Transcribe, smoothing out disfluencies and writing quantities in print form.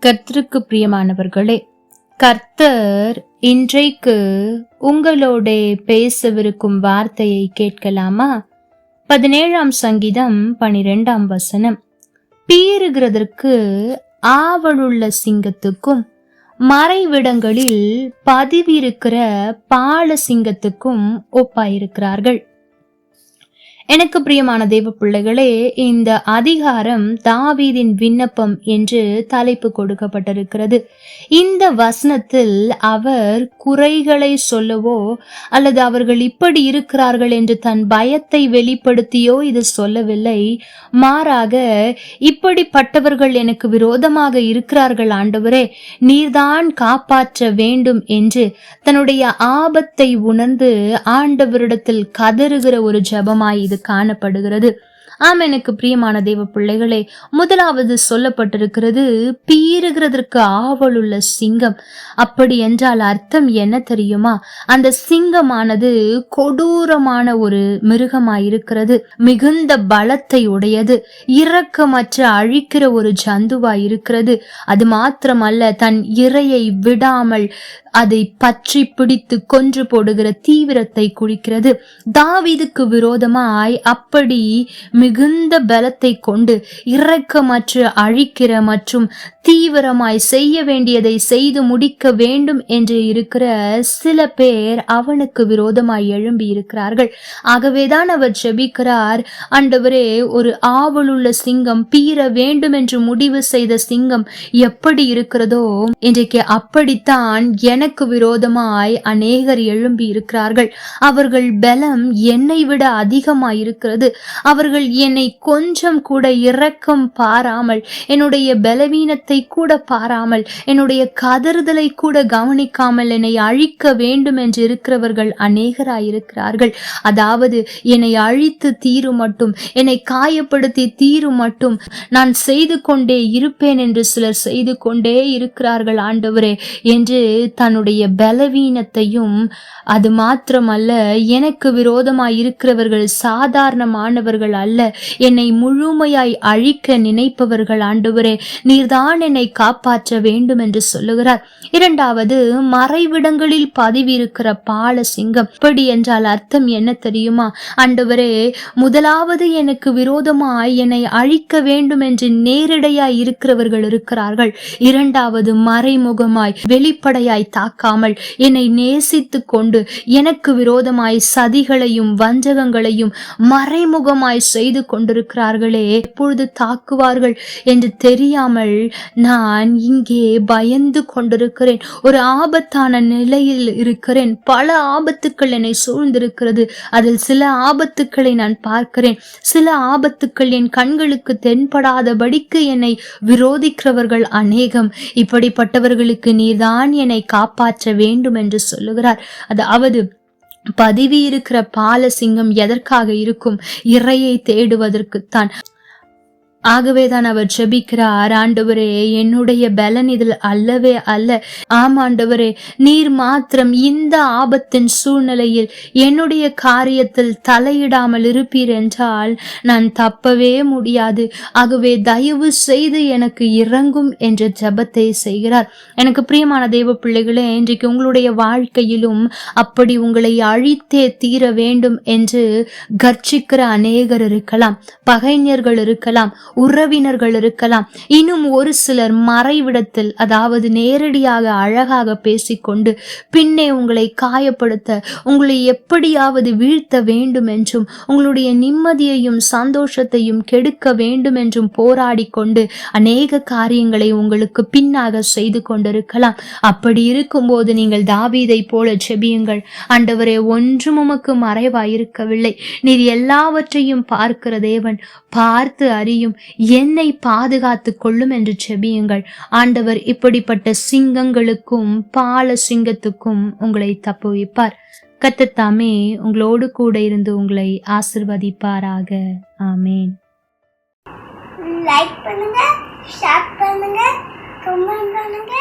கர்த்தருக்கு பிரியமானவர்களே, கர்த்தர் இன்றைக்கு உங்களோட பேசவிருக்கும் வார்த்தையை கேட்கலாமா? 17ஆம் சங்கீதம் 12ஆம் வசனம். பீறுகிறதற்கு ஆவலுள்ள சிங்கத்துக்கும் மறைவிடங்களில் பதிவிருக்கிற பால சிங்கத்துக்கும் ஒப்பாயிருக்கிறார்கள். எனக்கு பிரியமான தேவ பிள்ளைகளே, இந்த அதிகாரம் தாவீதின் விண்ணப்பம் என்று தலைப்பு கொடுக்கப்பட்டிருக்கிறது. இந்த வசனத்தில் அவர் குறைகளை சொல்லவோ அல்லது அவர்கள் இப்படி இருக்கிறார்கள் என்று தன் பயத்தை வெளிப்படுத்தியோ இது சொல்லவில்லை. மாறாக, இப்படிப்பட்டவர்கள் எனக்கு விரோதமாக இருக்கிறார்கள் ஆண்டவரே, நீர்தான் காப்பாற்ற வேண்டும் என்று தன்னுடைய ஆபத்தை உணர்ந்து ஆண்டவரிடத்தில் கதறுகிற ஒரு ஜெபமாய் இது காணப்படுகிறது. ஆம், எனக்கு பிரியமான தேவ பிள்ளைகளே, முதலாவது சொல்லப்பட்டிருக்கிறது பீறுகிறதற்கு ஆவலுள்ள சிங்கம். அப்படி என்றால் அர்த்தம் என்ன தெரியுமா? அந்த சிங்கமானது கொடூரமான ஒரு மிருகமாயிருக்கிறது, மிகுந்த பலத்தை உடையது, இரக்கமற்ற அழிக்கிற ஒரு ஜந்துவாய் இருக்கிறது. அது மாத்திரமல்ல, தன் இரையை விடாமல் அதை பற்றி பிடித்து கொன்று போடுகிற தீவிரத்தை குறிக்கிறது. தாவீதுக்கு விரோதமாய் அப்படி மிகுந்த பலத்தை கொண்டு இரக்கமற்று அழிக்கிற மற்றும் தீவிரமாய் செய்ய வேண்டியதை செய்து முடிக்க வேண்டும் என்று இருக்கிற சில பேர் அவனுக்கு விரோதமாய் எழும்பி இருக்கிறார்கள். ஆகவேதான் அவர் ஜெபிக்கிறார், ஆண்டவரே, ஒரு ஆவலுள்ள சிங்கம், பீற வேண்டும் என்று முடிவு செய்த சிங்கம் எப்படி இருக்கிறதோ இன்றைக்கு அப்படித்தான் எனக்கு விரோதமாய் அநேகர் எழும்பி இருக்கிறார்கள். அவர்கள் பலம் என்னை விட அதிகமாய் இருக்கிறது. அவர்கள் என்னை கொஞ்சம் கூட இரக்கம் பாராமல், என்னுடைய பலவீனத்தை கூட பாராமல், என்னுடைய கதறுதலை கூட கவனிக்காமல் என்னை அழிக்க வேண்டும் என்று இருக்கிறவர்கள் அநேகராயிருக்கிறார்கள். அதாவது, என்னை அழித்து தீரும் மட்டும், என்னை காயப்படுத்தி தீரும் மட்டும் நான் செய்து கொண்டே இருப்பேன் என்று சிலர் செய்து கொண்டே இருக்கிறார்கள் ஆண்டவரே என்று தன்னுடைய பலவீனத்தையும், அது மாத்திரமல்ல, எனக்கு விரோதமாய் இருக்கிறவர்கள் சாதாரணமானவர்கள் அல்ல, என்னை முழுமையாய் அழிக்க நினைப்பவர்கள் ஆண்டவரே, நீர்தான் என்னை காப்பாற்ற வேண்டும் என்று சொல்லுகிறார். இரண்டாவது, மறைவிடங்களில் பதிவிருக்கிற பால சிங்கம். இப்படி என்றால் அர்த்தம் என்ன தெரியுமா? ஆண்டவரே, முதலாவது எனக்கு விரோதமாய் என்னை அழிக்க வேண்டும் என்று நேரடியாய் இருக்கிறவர்கள் இருக்கிறார்கள். இரண்டாவது, மறைமுகமாய் வெளிப்படையாய் தாக்காமல் என்னை நேசித்து கொண்டு எனக்கு விரோதமாய் சதிகளையும் வஞ்சகங்களையும் மறைமுகமாய் செய்து கொண்டிருக்கிறார்களே, எப்பொழுது தாக்குவார்கள் என்று தெரியாமல் நான் இங்கே பயந்து கொண்டிருக்கிறேன். ஒரு ஆபத்தான நிலையில் இருக்கிறேன். பல ஆபத்துக்கள் என்னை சூழ்ந்திருக்கிறது. அதில் சில ஆபத்துக்களை நான் பார்க்கிறேன். சில ஆபத்துக்கள் என் கண்களுக்கு தென்படாதபடிக்கு என்னை விரோதிக்கிறவர்கள் அநேகம். இப்படிப்பட்டவர்களுக்கு நீர்தான் என்னை காப்பாற்ற வேண்டும் என்று சொல்லுகிறார். அதாவது, பதிவி இருக்கிற பால சிங்கம் எதற்காக இருக்கும்? இரையை தேடுவதற்குத்தான். ஆகவேதான் அவர் ஜெபிக்கிறார், ஆண்டவரே, என்னுடைய பலன் இதில் அல்லவே அல்ல. ஆம் ஆண்டவரே, நீர் மாத்திரம் இந்த ஆபத்தின் சூழ்நிலையில் என்னுடைய காரியத்தில் தலையிடாமல் இருப்பீர் என்றால் நான் தப்பவே முடியாது. ஆகவே தயவு செய்து எனக்கு இறங்கும் என்ற ஜெபத்தை செய்கிறார். எனக்கு பிரியமான தேவ பிள்ளைகளே, இன்றைக்கு உங்களுடைய வாழ்க்கையிலும் அப்படி உங்களை அழித்தே தீர வேண்டும் என்று கர்ச்சிக்கிற அநேகர் இருக்கலாம், பகைஞர்கள் இருக்கலாம், உறவினர்கள் இருக்கலாம், இன்னும் ஒரு சிலர் மறைவிடத்தில், அதாவது நேரடியாக அழகாக பேசிக்கொண்டு பின்னே உங்களை காயப்படுத்த, உங்களை எப்படியாவது வீழ்த்த வேண்டும் என்றும் உங்களுடைய நிம்மதியையும் சந்தோஷத்தையும் கெடுக்க வேண்டும் என்றும் போராடி கொண்டு அநேக காரியங்களை உங்களுக்கு பின்னாக செய்து கொண்டிருக்கலாம். அப்படி இருக்கும்போது நீங்கள் தாவீதை போல ஜெபியுங்கள். ஆண்டவரே, ஒன்றும் உமக்கு மறைவாயிருக்கவில்லை. நீர் எல்லாவற்றையும் பார்க்கிற தேவன், பார்த்து அறியும், என்னை பாதுகாத்து கொள்ளும் என்று ஜெபியுங்கள். ஆண்டவர் இப்படிப்பட்ட சிங்கங்களுக்கும் பால சிங்கத்துக்கும் உங்களை தப்புவிப்பார். கர்த்தர் தாமே உங்களோடு கூட இருந்து உங்களை ஆசீர்வதிப்பாராக. ஆமேன். லைக் பண்ணுங்க, ஷேர் பண்ணுங்க, கமெண்ட் பண்ணுங்க.